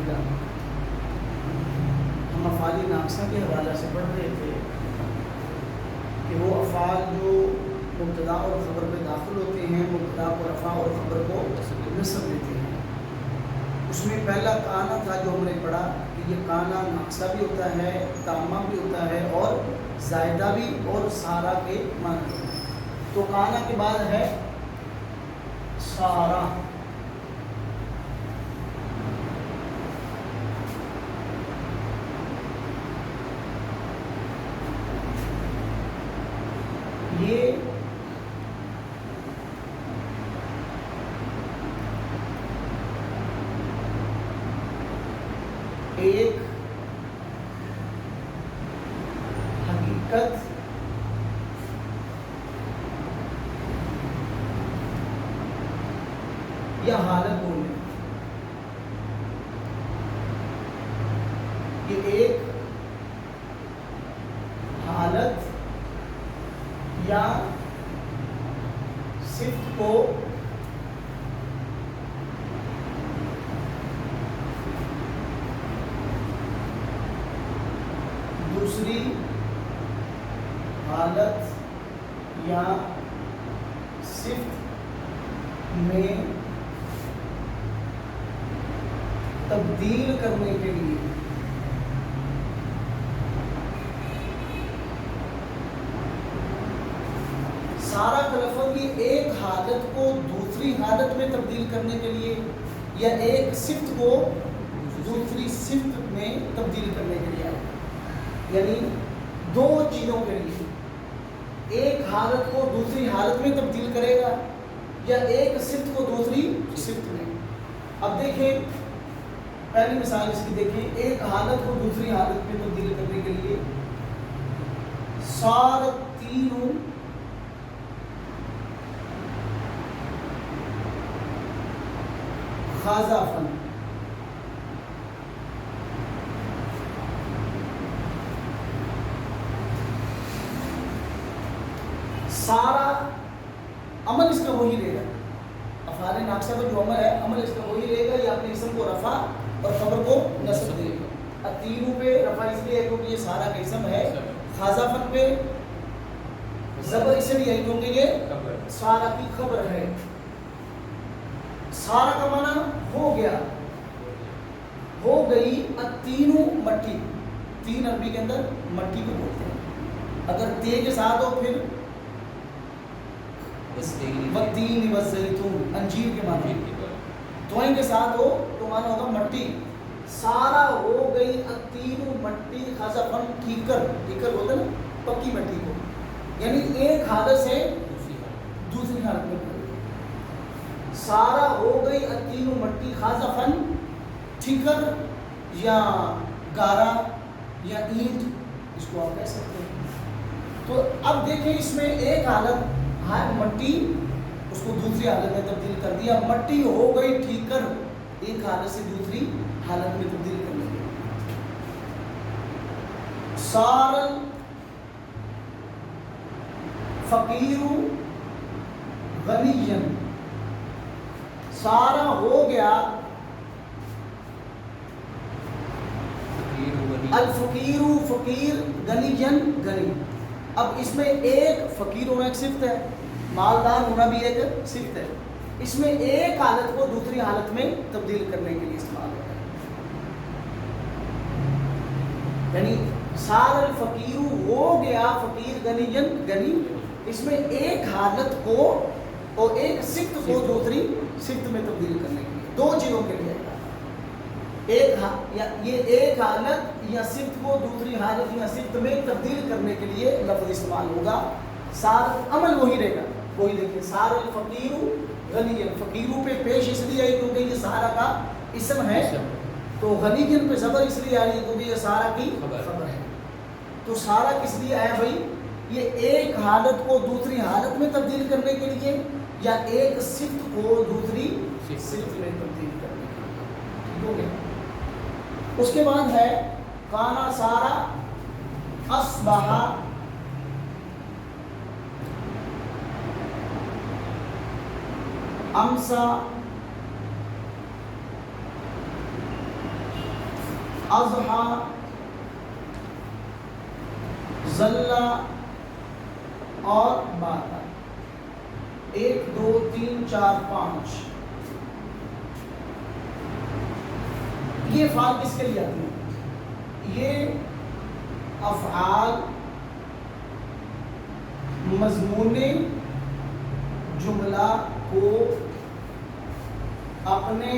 گا. ہم افعال ناقصہ کے حوالہ سے پڑھ رہے تھے کہ وہ افعال جو مبتدا اور خبر میں داخل ہوتے ہیں، مبتدا کو رفع اور خبر کو نصب دیتے ہیں. اس میں پہلا کانا تھا جو ہم نے پڑھا کہ یہ کانا ناقصہ بھی ہوتا ہے، تامہ بھی ہوتا ہے اور زائدہ بھی اور سارا کے معنی ہے. تو کانا کے بعد ہے سارا. یہ ایک حقیقت یا حالت بولے. یہ ایک حالت یا صفت کو دوسری حالت یا صفت میں تبدیل کرنے کے لیے سارا کا لفظ یہ ایک حالت کو دوسری حالت میں تبدیل کرنے کے لیے یا ایک صفت کو دوسری صفت میں تبدیل کرنے کے لیے آئے. یعنی دو چیزوں کے لیے ایک حالت کو دوسری حالت میں تبدیل کرے گا یا ایک صفت کو دوسری صفت میں. اب دیکھیں پہلی مثال اس کی دیکھیں. ایک حالت کو دوسری حالت میں تبدیل کرنے کے لیے صارتین خازافن. سارا عمل اس کا وہی رہے گا. افعال ناقصہ کا جو عمل ہے عمل اس کا وہی رہے گا. یہ اپنے اسم کو رفع اور خبر کو نصب دے گا. تینوں پہ رفع اس لیے ہے کیونکہ یہ سارا کا اسم ہے. خازافن پہ زبر اس لیے ہے کیونکہ یہ سارا کی خبر ہے. سارا کا معنی ہو گیا، ہو گئی. تینوں مٹی، تین عربی کے اندر مٹی کو بولتے ہیں. اگر تے کے ساتھ ہو پھر والتین والزیتون انجیر کے معنی. دوئیں کے ساتھ ہو تو معنی ہوگا مٹی. سارا ہو گئی تینوں مٹی خزفن ٹھیکر. ٹھیکر بولتے ہیں نا پکی مٹی کو. یعنی ایک حالت سے دوسری حالت میں سارا ہو گئی تینوں مٹی خازفن ٹھیکر یا گارا یا اینٹ اس کو آپ کہہ سکتے ہیں. تو اب دیکھیں اس میں ایک حالت ہے مٹی، اس کو دوسری حالت میں تبدیل کر دیا. مٹی ہو گئی ٹھیکر، ایک حالت سے دوسری حالت میں تبدیل کرنے کے لیے. سارل فقیر غنی، سارا ہو گیا الفقیر فقیر غنی غنی. اب اس میں ایک فقیر ہونا ایک صفت ہے، مالدار ہونا بھی ایک صفت ہے. اس میں ایک حالت کو دوسری حالت میں تبدیل کرنے کے لیے استعمال ہوتا ہے. یعنی سار الفقیر ہو گیا فقیر غنی غنی. اس میں ایک حالت کو اور ایک صفت کو دوسری صفت میں تبدیل کرنے کے لیے دو چیزوں کے لیے ایک حالت یا صفت کو دوسری حالت یا صفت میں تبدیل کرنے کے لیے لفظ استعمال ہوگا. سار عمل وہی رہے گا. وہی دیکھیں سار الفقیر غنی. فقیروں پہ پیش اس لیے آئی کیونکہ یہ سارا کا اسم ہے، تو غنی پہ زبر اس لیے آئی کیونکہ یہ سارا کی خبر ہے. تو سارا کس لیے آیا بھائی؟ یہ ایک حالت کو دوسری حالت میں تبدیل کرنے کے لیے یا ایک صفت کو دوسری صفت میں تبدیل کرنے کے لیے. ٹھیک ہو گیا. اس کے بعد ہے کانا سارا اصبح امسا اضحا، ظلا اور باتا. 1 2 3 4 5 یہ افعال کس کے لیے آتی ہیں؟ یہ افعال مضمون جملہ کو اپنے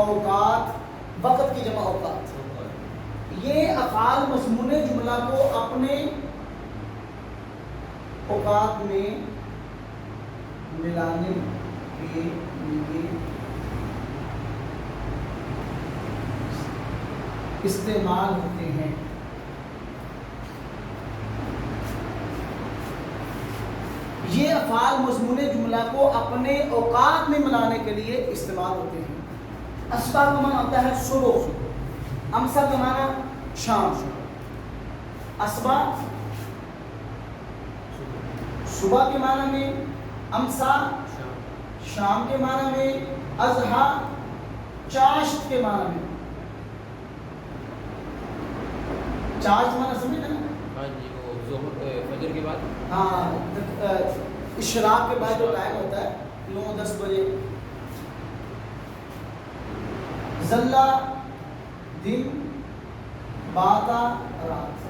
اوقات، وقت کی جمع اوقات، یہ افعال مضمون جملہ کو اپنے اوقات میں ملانے کے لیے استعمال ہوتے ہیں. یہ افعال مضمون جملہ کو اپنے اوقات میں ملانے کے لیے استعمال ہوتے ہیں. اصبح کا معنی ہوتا ہے صبح، امسا کا معنی شام. اصبح صبح کے معنی میں، امسا شام کے معنی میں، اضحیٰ چاشت کے معنی میں. چاشت معنی سمجھے نا؟ ہاں جی، وہ فجر کے بعد، ہاں اشراق کے بعد جو ٹائم ہوتا ہے 9-10 بجے. ظلا دن، باتا رات.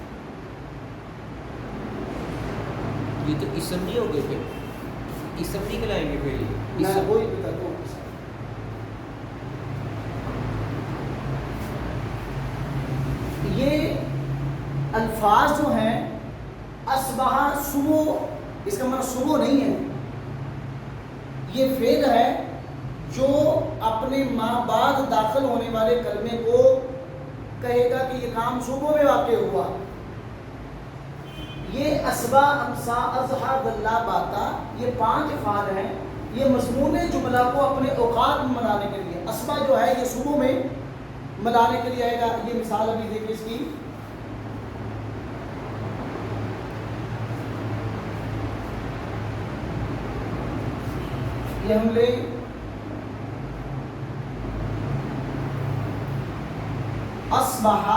یہ تو اسم نہیں ہو گئے، پھر اسم نہیں کہلائیں گے. پھر میں اسم وہی بتا دوں. یہ الفاظ جو ہیں اصبح صبح، اس کا مطلب صبح نہیں ہے. یہ فعل ہے جو اپنے ماں بعد داخل ہونے والے کلمے کو کہے گا کہ یہ کام صبح میں واقع ہوا. یہ اصبح، امسا، اضحیٰ، ظلا، باتا، یہ 5 افعال ہیں. یہ مضمون جملہ کو اپنے اوقات میں منانے کے لیے، اصبح جو ہے یہ صبح میں منانے کے لیے آئے گا. یہ مثال ابھی دیکھیں اس کی. یہ ہم لے اصبح،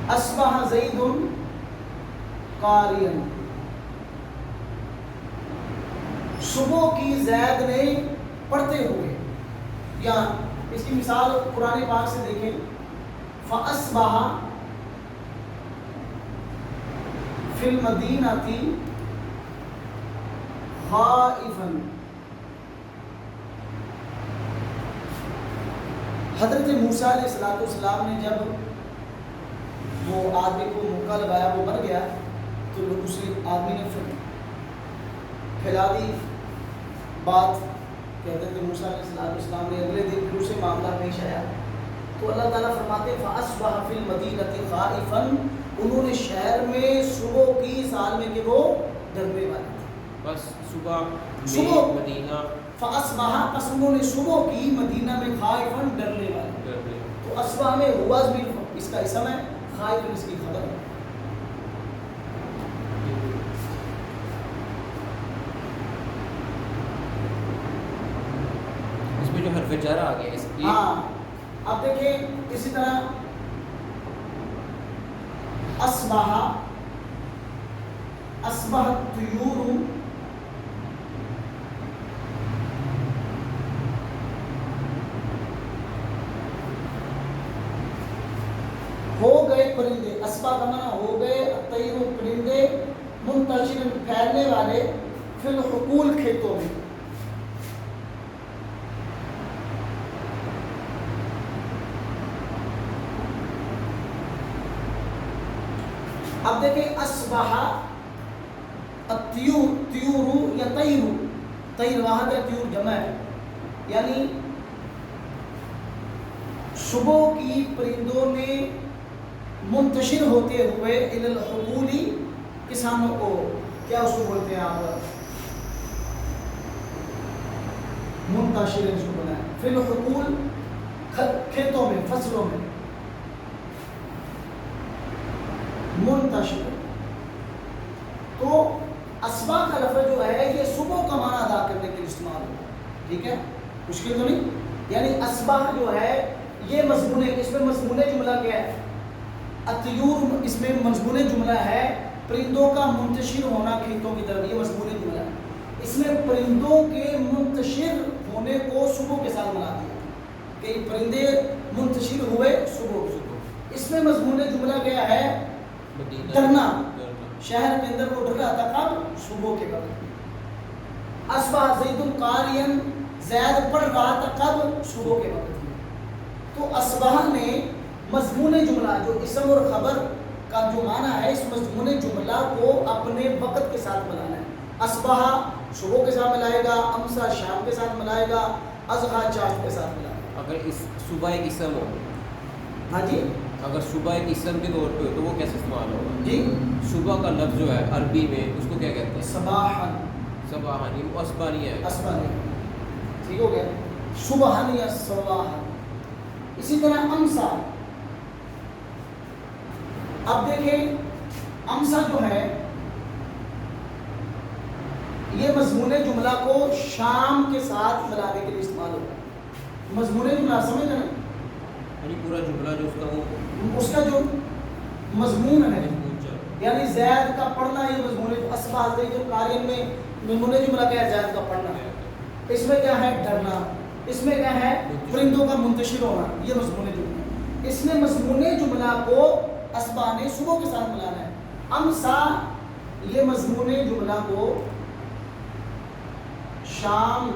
اصبح زید قارئا. صبح کی زید نے پڑھتے ہوئے. یا اس کی مثال قرآن پاک سے دیکھیں. فَأَصْبَحَ فِي الْمَدِينَةِ خَائِفًا. حضرت موسیٰ علیہ السلام نے جب وہ آدمی کو موقع لگایا، وہ مر گیا، تو اس آدمی نے پھیلا دی بات. کہتے ہیں کہ موسیٰ علیہ السلام نے اگلے دن پھر اسے معاملہ پیش آیا. تو اللہ تعالیٰ فرماتے ہیں فَأَصْبَحَ فِي الْمَدِينَةِ خَائِفًا. انہوں نے شہر میں صبح کی اس حال میں کہ وہ ڈرنے والے تھے. بس صبح مدینہ فَأَصْبَحَ، پس انہوں نے صبح کی مدینہ میں خائفاً ڈرنے والے. تو اصبح میں ہوا بھی اس کا اسم ہے، خائف اس کی خبر ہے. اس میں جو حرف جر آ گیا اس کی. ہاں اب دیکھیں اسی طرح اصبح، اصبح الطیور، ہو گئے پرندے. اصبح کا معنی ہو گئے، الطیر پرندے، منتشر پھیلنے والے، فی الحقول کھیتوں میں. اب دیکھیں اصبح الطیور، طیور یا طیر، طیر واحد ہے، طیور جمع ہے. یعنی صبح کی پرندوں نے منتشر ہوتے ہوئے الی الحقول، کسانوں کو، کیا اس کو بولتے ہیں آپ، منتشر اس کو بنایا. فی الحقول کھیتوں میں فصلوں میں منتشر. تو اصبح کا لفظ جو ہے یہ صبح کا معنی ادا کرنے کے لیے استعمال ہوگا. ٹھیک ہے, مشکل تو نہیں. یعنی اصبح جو ہے یہ مضمون, اس میں مضمون جملہ کیا ہے؟ الطیور. اس میں مضمون جملہ ہے پرندوں کا منتشر ہونا کھیتوں کی طرف, یہ مضمون جملہ ہے. اس میں پرندوں کے منتشر ہونے کو صبح کے ساتھ ملا دیا کہ پرندے منتشر ہوئے صبح. اس میں مضمون جملہ کیا ہے؟ ڈرنا. شہر کے اندر وہ ڈر رہا تھا کب؟ صبح کے وقت. اصبح زید قارئا, زید پڑھ رہا تھا کب؟ صبح کے وقت. تو اصبح نے مضمون جملہ جو اسم اور خبر کا جو معنی ہے, اس مضمون جملہ کو اپنے وقت کے ساتھ ملانا ہے. اصبح صبح کے ساتھ ملائے گا, امسا شام کے ساتھ ملائے گا, اضحیٰ چاشت کے ساتھ ملائے گا. اگر اس صبح ایک اسم ہو, ہاں جی, اگر صبح ایک اسم کے طور پہ ہو تو وہ کیسے استعمال ہوگا؟ جی, صبح کا لفظ جو ہے عربی میں اس کو کیا کہتے ہیں؟ صباحاً. صباحاً, وہ اصبح نہیں ہے. اصبح نہیں, ٹھیک ہو گیا. صبحاً یا صباحاً. اسی طرح امسا. اب دیکھیں امسا جو ہے یہ مضمون جملہ کو شام کے ساتھ ملانے کے لیے استعمال ہوتا ہے. مضمون جملہ سمجھ رہے ہیں؟ یعنی پورا جملہ جو اس کا جو مضمون ہے, یعنی زید کا پڑھنا, یہ مضمون. اصبح زید قارئا میں مضمون جملہ کیا ہے؟ زید کا پڑھنا ہے. اس میں کیا ہے؟ ڈرنا. اس میں کیا ہے؟ پرندوں کا منتشر ہونا, یہ مضمون جملہ. اس میں مضمون جملہ کو اصبح نے صبح کے ساتھ ملانا ہے. امسا یہ مضمون جملہ کو شام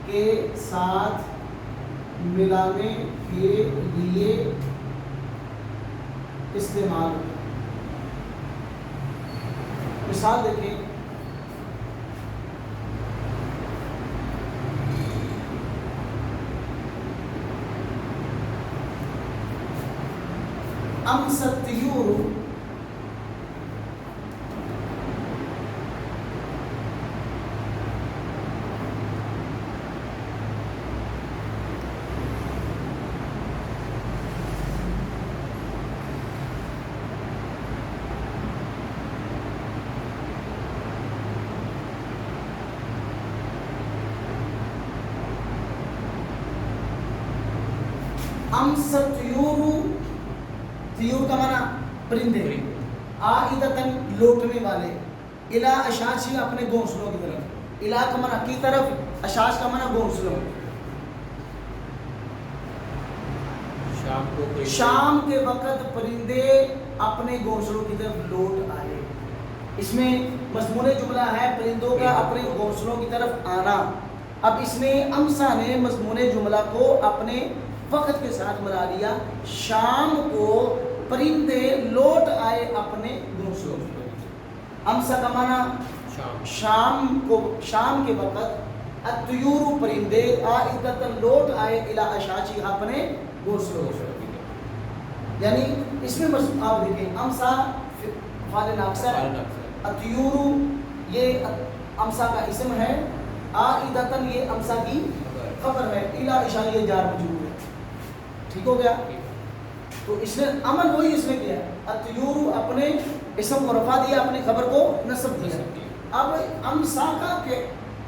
کے ساتھ ملانے کے لیے استعمال ہوتا ہے. مثال دیکھیں, امس الطیور امس الطیور, طیور کا معنی پرندے, عائدتاً لوٹنے والے, الی اشاشی اپنے گھونسلوں کی طرف. الی کا معنی کی طرف, اشاش کا معنی گھونسلوں. شام کے وقت پرندے اپنے گھونسلوں کی طرف لوٹ آئے. اس میں مضمون جملہ ہے پرندوں کا اپنے گھونسلوں کی طرف آنا. اب اس میں امسا نے مضمون جملہ کو اپنے وقت کے ساتھ ملا لیا. شام کو پرندے لوٹ آئے اپنے گھونسلوں. امسا کا معنی شام کو, شام کے وقت, الطیور پرندے, عائدتاً لوٹ آئے, الی اشاشی اپنے گھونسلوں. یعنی اس میں آپ دیکھیں امسا فعل ناقص ہے, الطیور یہ امسا کا اسم ہے, عائدتاً یہ امسا کی خبر ہے, الی اشاشی یہ جار مجرور ہے. ٹھیک ہو گیا. تو اس نے عمل وہی اس نے کیا, الطیور اپنے اسم کو رفع دیا, اپنی خبر کو نصب دیا. اب امسا کا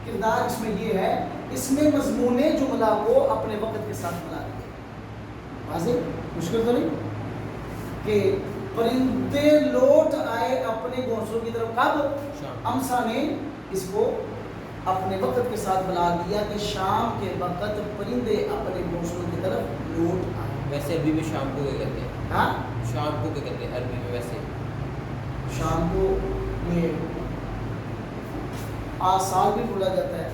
کردار اس میں یہ ہے, اس میں مضمون جملہ کو اپنے وقت کے ساتھ ملا دیا. واضح, مشکل تو نہیں کہ پرندے لوٹ آئے اپنے گھونسلوں کی طرف کب؟ امسا نے اس کو اپنے وقت کے ساتھ ملا دیا کہ شام کے وقت پرندے اپنے گھونسلوں کی طرف لوٹ آئے. ویسے عربی میں شام کو کیا کہتے ہیں؟ ہاں, شام کو کیا کہتے ہیں عربی میں؟ ویسے شام کو یہ آسال بھی بولا جاتا ہے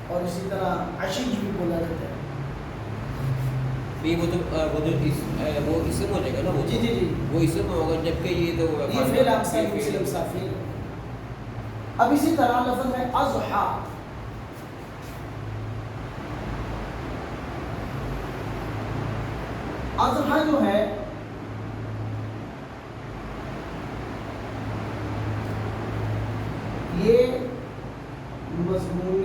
اور اسی طرح عشیج بھی بولا جاتا ہے. وہ اسم ہو جائے گا نا, وہ جی جی جی, وہ اسم ہوگا, جبکہ یہ تو یہ فعل امسا ہے, فعل امسا فعل. اب اسی طرح لفظ ہے اضحیٰ. اضحیٰ جو ہے یہ مضمون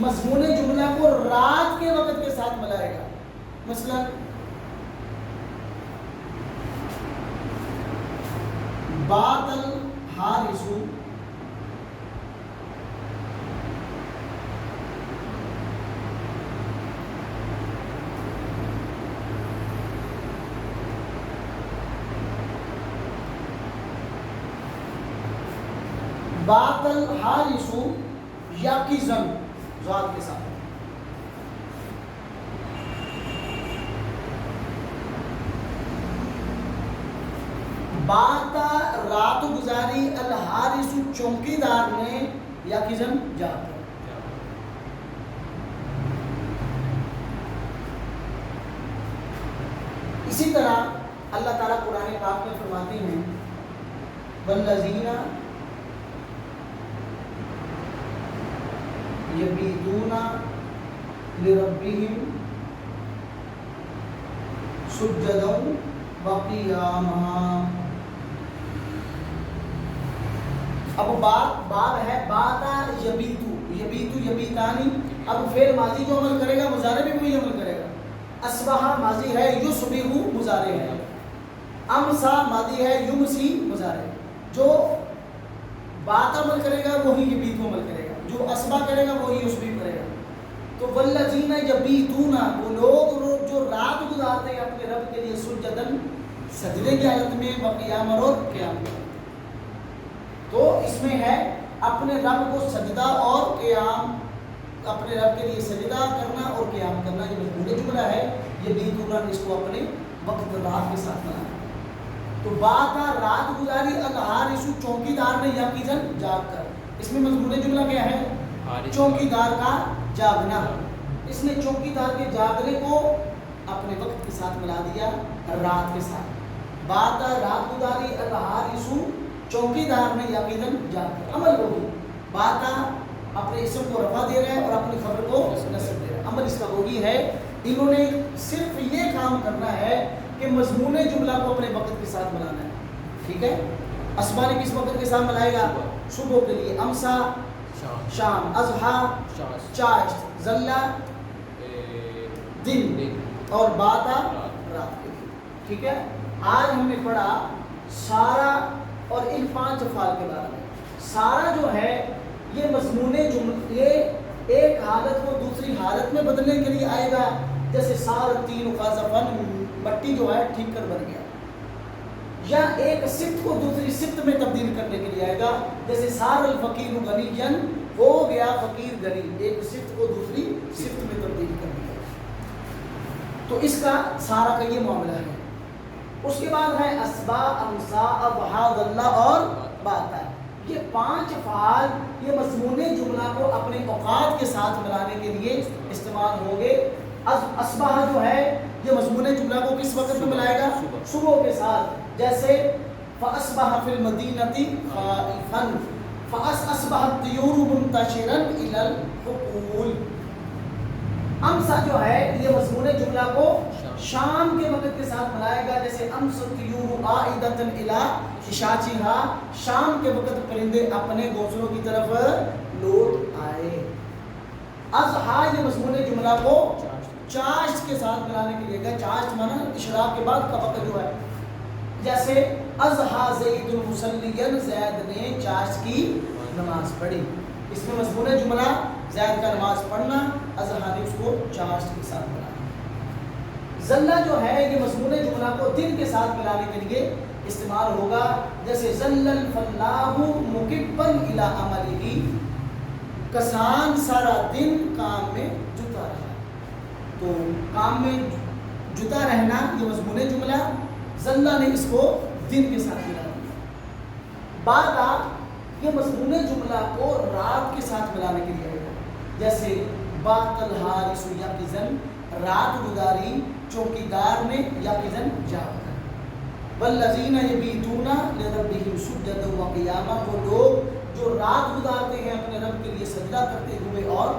مضمون جملہ کو رات کے وقت کے ساتھ ملائے گا. مثلا بات الحارث بات الحارث یقظا ذات کے ساتھ. بات رات گزاری الحارث چوکی دار نے یقظا جاگ کر. اسی طرح اللہ تعالیٰ قرآن پاک میں فرماتے ہیں والذین یبیتون لربہم سجدا وقیاما. اب باب ہے باتا یبیتو یبیتو یبیتانی. اب فعل ماضی جو عمل کرے گا مضارع بھی وہی عمل کرے گا. اصبح ماضی ہے یصبح مضارع ہے. امسا ماضی ہے یمسی مضارع. جو بات عمل کرے گا وہی یبیتو عمل کرے گا. جو اصبح کرے گا وہی یصبح کرے گا. تو والذین یبیتون وہ لوگ جو رات گزارتے ہیں اپنے رب کے لیے سجدن سجدے کی حالت میں وقیام اور قیام. تو اس میں ہے اپنے رب کو سجدہ اور قیام, اپنے رب کے لیے سجدہ کرنا اور قیام کرنا. یہ مضمون جملہ ہے. یہ بیتون اس کو اپنے وقت رات کے ساتھ بنانا. تو بات رات گزاری الحارث چوکی دار نے یقظا جاگ کر. اس میں مضمون جملہ کیا ہے؟ چوکی دار کا جاگنا. اس نے چوکی دار کے جاگنے کو اپنے وقت کے ساتھ ملا دیا رات کے ساتھ. بات رات گزاری الحارث چوکی دار نے یقینا جاگ کر. عمل ہوگی بات اپنے اسم کو رفع دے رہے ہیں اور اپنی خبر کو نصب دے رہے ہیں. عمل اس کا وہی ہے. انہوں نے صرف یہ کام کرنا ہے کہ مضمون جملہ کو اپنے وقت کے ساتھ ملانا ہے. ٹھیک ہے. اصبح نے کس وقت کے ساتھ ملائے گا؟ صبح کے لیے. امسا شام, اضحیٰ چاشت, ظلہ دن اور باتا رات کے لیے. ٹھیک ہے. آج ہم نے پڑھا سارا اور ان 5 افعال کے بارے میں. سارا جو ہے یہ مضمون جملہ یہ ایک حالت کو دوسری حالت میں بدلنے کے لیے آئے گا. جیسے سار تین قاذفن مٹی جو ہے ٹھیک کر بن گیا. یا ایک صفت کو دوسری صفت میں تبدیل کرنے کے لیے آئے گا. جیسے سار الفقیر غنیا ہو گیا فقیر غنی. ایک صفت کو دوسری صفت میں تبدیل کر دیا. تو اس کا سارا کا یہ معاملہ ہے. اس کے بعد ہے اسبا, امسا, ابہا, ظلہ اور باتا. یہ 5 افعال یہ مضمون جملہ کو اپنے اوقات کے ساتھ ملانے کے لیے استعمال ہوں گے. اسبا جو ہے یہ مضمون جملہ کو کس وقت میں ملائے گا؟ صبح کے ساتھ. جیسے فاصبح فی المدینہ خائفا, فاصبح الطیور منتشرا الی الحقول. امسا جو ہے یہ مضمون جملہ کو شام کے وقت کے ساتھ ملائے گا. جیسے امس الطیور عائدۃ الی عشاشھا, شام کے وقت پرندے اپنے گھونسلوں کی طرف لوٹ آئے. اضحیٰ یہ مضمون جملہ کو چاشت کے ساتھ ملانے کے لیے گا. چاشت مانا اشراق کے بعد کا وقت جو ہے. جیسے اضحیٰ زید مصلیا, زید نے چاشت کی نماز پڑھی. اس میں مضمون جملہ زید کا نماز پڑھنا, اضحیٰ نے اس کو چاشت کے ساتھ ملانا. ظلہ جو ہے یہ مضمون جملہ کو دن کے ساتھ ملانے کے لیے استعمال ہوگا. جیسے ظل الفلاح مکبا الی عملہ, کسان سارا دن کام میں جتا رہا. تو کام میں جتا رہنا یہ مضمون جملہ, ظلہ نے اس کو دن کے ساتھ ملا دیا. باتا یہ مضمون جملہ کو رات کے ساتھ ملانے کے لیے آئے گا. جیسے بات الحارث یقظا, رات گزاری چوکیدار نے یقظا جاگ کر. والذین یبیتون لربہم سجدا وقیاما, وہ لوگ جو رات گزارتے ہیں اپنے رب کے لیے سجدہ کرتے ہوئے اور